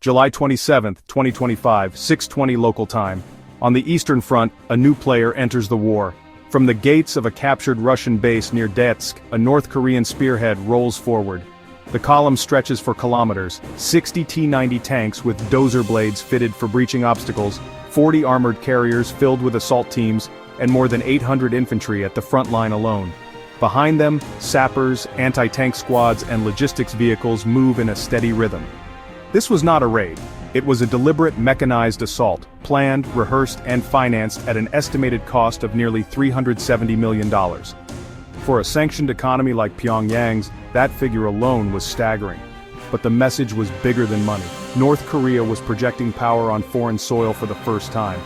July 27, 2025, 6:20 local time. On the Eastern Front, a new player enters the war. From the gates of a captured Russian base near Donetsk, a North Korean spearhead rolls forward. The column stretches for kilometers, 60 T-90 tanks with dozer blades fitted for breaching obstacles, 40 armored carriers filled with assault teams, and more than 800 infantry at the front line alone. Behind them, sappers, anti-tank squads, and logistics vehicles move in a steady rhythm. This was not a raid. It was a deliberate mechanized assault, planned, rehearsed, and financed at an estimated cost of nearly $370 million. For a sanctioned economy like Pyongyang's, that figure alone was staggering. But the message was bigger than money. North Korea was projecting power on foreign soil for the first time.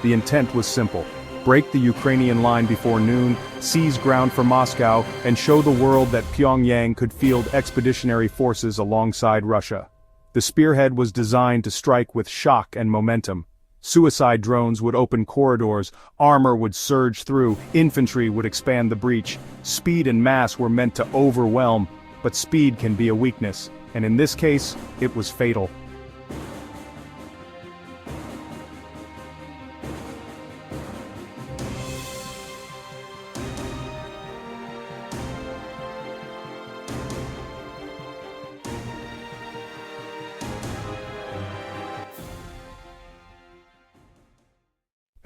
The intent was simple: break the Ukrainian line before noon, seize ground for Moscow, and show the world that Pyongyang could field expeditionary forces alongside Russia. The spearhead was designed to strike with shock and momentum. Suicide drones would open corridors, armor would surge through, infantry would expand the breach. Speed and mass were meant to overwhelm, but speed can be a weakness, and in this case, it was fatal.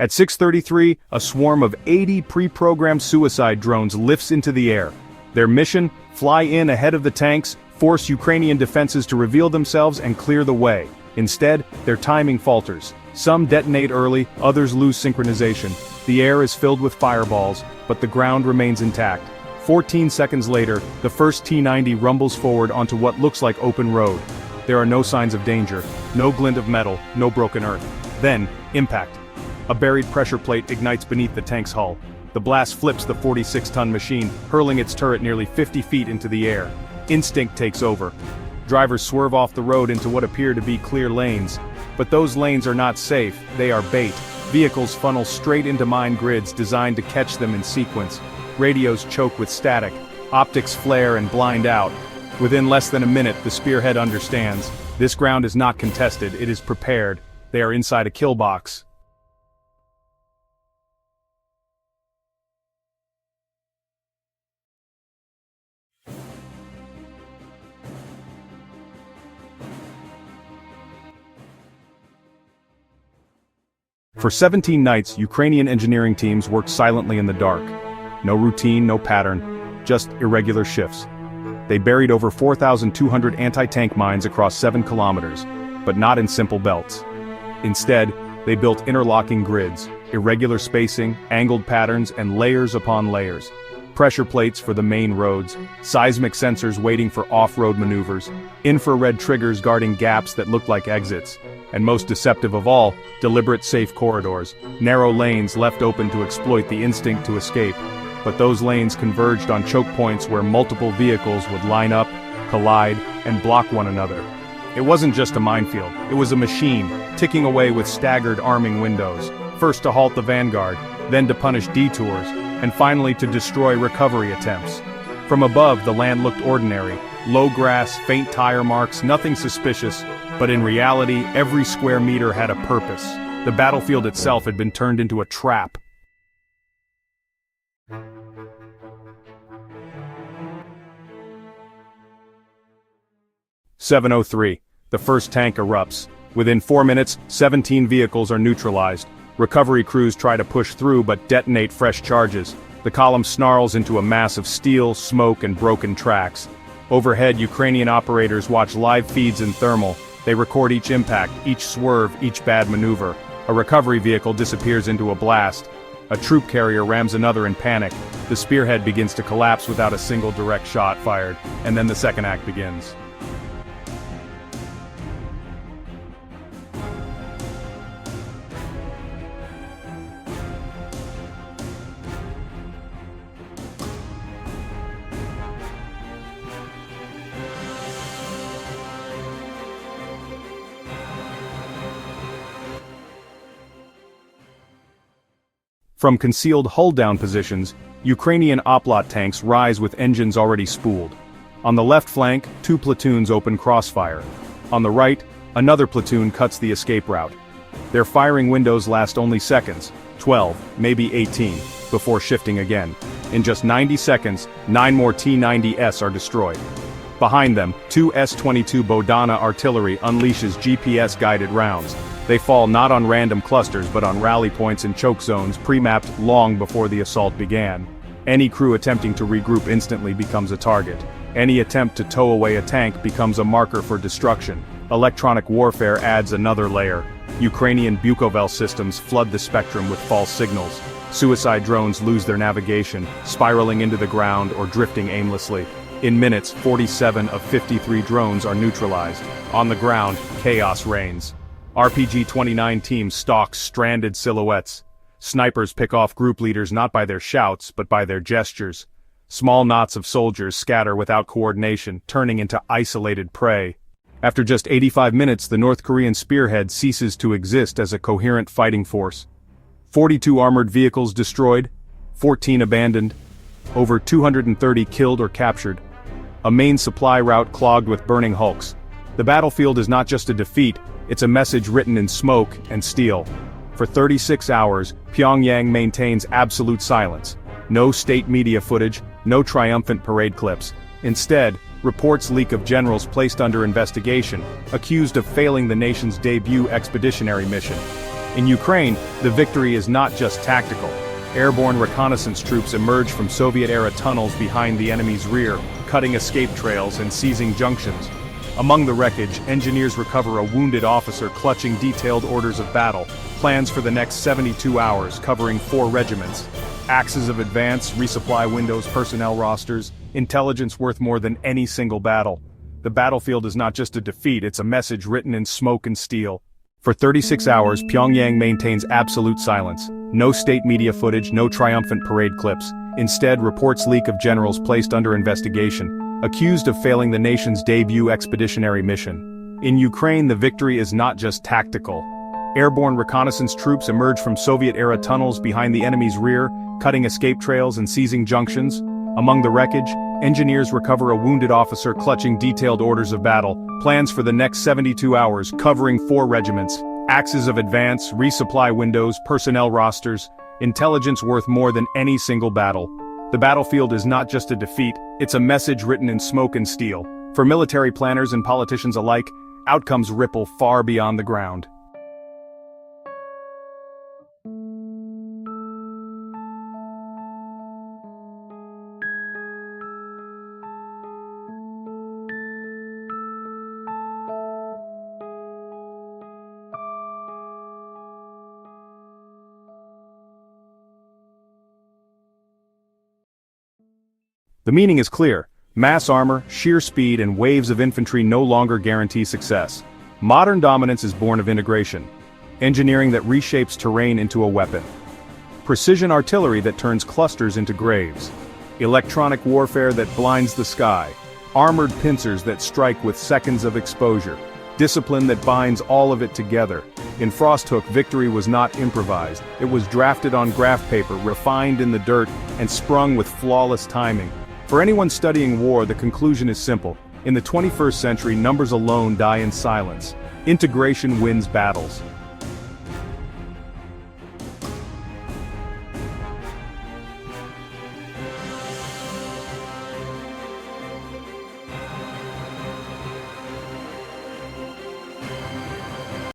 At 6:33, a swarm of 80 pre-programmed suicide drones lifts into the air. Their mission: fly in ahead of the tanks, force Ukrainian defenses to reveal themselves and clear the way. Instead, their timing falters. Some detonate early, others lose synchronization. The air is filled with fireballs, but the ground remains intact. 14 seconds later, the first T-90 rumbles forward onto what looks like open road. There are no signs of danger, no glint of metal, no broken earth. Then, impact. A buried pressure plate ignites beneath the tank's hull. The blast flips the 46-ton machine, hurling its turret nearly 50 feet into the air. Instinct takes over. Drivers swerve off the road into what appear to be clear lanes. But those lanes are not safe, they are bait. Vehicles funnel straight into mine grids designed to catch them in sequence. Radios choke with static. Optics flare and blind out. Within less than a minute, the spearhead understands. This ground is not contested, it is prepared. They are inside a kill box. For 17 nights, Ukrainian engineering teams worked silently in the dark. No routine, no pattern, just irregular shifts. They buried over 4,200 anti-tank mines across 7 kilometers, but not in simple belts. Instead, they built interlocking grids, irregular spacing, angled patterns, and layers upon layers. Pressure plates for the main roads, seismic sensors waiting for off-road maneuvers, infrared triggers guarding gaps that looked like exits, and most deceptive of all, deliberate safe corridors, narrow lanes left open to exploit the instinct to escape. But those lanes converged on choke points where multiple vehicles would line up, collide, and block one another. It wasn't just a minefield, it was a machine, ticking away with staggered arming windows, first to halt the vanguard, then to punish detours, and finally to destroy recovery attempts. From above, the land looked ordinary, low grass, faint tire marks, nothing suspicious, but in reality, every square meter had a purpose. The battlefield itself had been turned into a trap. "7:03. The first tank erupts. Within 4 minutes, 17 vehicles are neutralized. Recovery crews try to push through but detonate fresh charges. The column snarls into a mass of steel, smoke, and broken tracks. Overhead, Ukrainian operators watch live feeds in thermal. They record each impact, each swerve, each bad maneuver. A recovery vehicle disappears into a blast. A troop carrier rams another in panic. The spearhead begins to collapse without a single direct shot fired, and then the second act begins. From concealed hull-down positions, Ukrainian Oplot tanks rise with engines already spooled. On the left flank, 2 platoons open crossfire. On the right, Another platoon cuts the escape route. Their firing windows last only seconds, 12, maybe 18, before shifting again. In just 90 seconds, 9 more T-90S are destroyed. Behind them, 2 S-22 Bodana artillery unleashes GPS-guided rounds. They fall not on random clusters but on rally points and choke zones pre-mapped long before the assault began. Any crew attempting to regroup instantly becomes a target. Any attempt to tow away a tank becomes a marker for destruction. Electronic warfare adds another layer. Ukrainian Bukovel systems flood the spectrum with false signals. Suicide drones lose their navigation, spiraling into the ground or drifting aimlessly. In minutes, 47 of 53 drones are neutralized. On the ground, chaos reigns. RPG-29 team stalks stranded silhouettes. Snipers pick off group leaders not by their shouts but by their gestures. Small knots of soldiers scatter without coordination, turning into isolated prey. After just 85 minutes, the North Korean spearhead ceases to exist as a coherent fighting force. 42 armored vehicles destroyed, 14 abandoned, over 230 killed or captured. A main supply route clogged with burning hulks. The battlefield is not just a defeat, it's a message written in smoke and steel. For 36 hours, Pyongyang maintains absolute silence. No state media footage, no triumphant parade clips. Instead, reports leak of generals placed under investigation, accused of failing the nation's debut expeditionary mission. In Ukraine, the victory is not just tactical. Airborne reconnaissance troops emerge from Soviet-era tunnels behind the enemy's rear, cutting escape trails and seizing junctions. Among the wreckage, engineers recover a wounded officer clutching detailed orders of battle, plans for the next 72 hours covering 4 regiments. Axes of advance, resupply windows, personnel rosters, intelligence worth more than any single battle. The battlefield is not just a defeat, it's a message written in smoke and steel. For 36 hours, Pyongyang maintains absolute silence. No state media footage, no triumphant parade clips. Instead, reports leak of generals placed under investigation, accused of failing the nation's debut expeditionary mission. In Ukraine, the victory is not just tactical. Airborne reconnaissance troops emerge from Soviet-era tunnels behind the enemy's rear, cutting escape trails and seizing junctions. Among the wreckage, engineers recover a wounded officer clutching detailed orders of battle, plans for the next 72 hours covering 4 regiments. Axes of advance, resupply windows, personnel rosters, intelligence worth more than any single battle. The battlefield is not just a defeat, it's a message written in smoke and steel. For military planners and politicians alike, outcomes ripple far beyond the ground. The meaning is clear. Mass armor, sheer speed, and waves of infantry no longer guarantee success. Modern dominance is born of integration. Engineering that reshapes terrain into a weapon. Precision artillery that turns clusters into graves. Electronic warfare that blinds the sky. Armored pincers that strike with seconds of exposure. Discipline that binds all of it together. In Frosthook, victory was not improvised. It was drafted on graph paper, refined in the dirt, and sprung with flawless timing. For anyone studying war, the conclusion is simple. In the 21st century, numbers alone die in silence. Integration wins battles.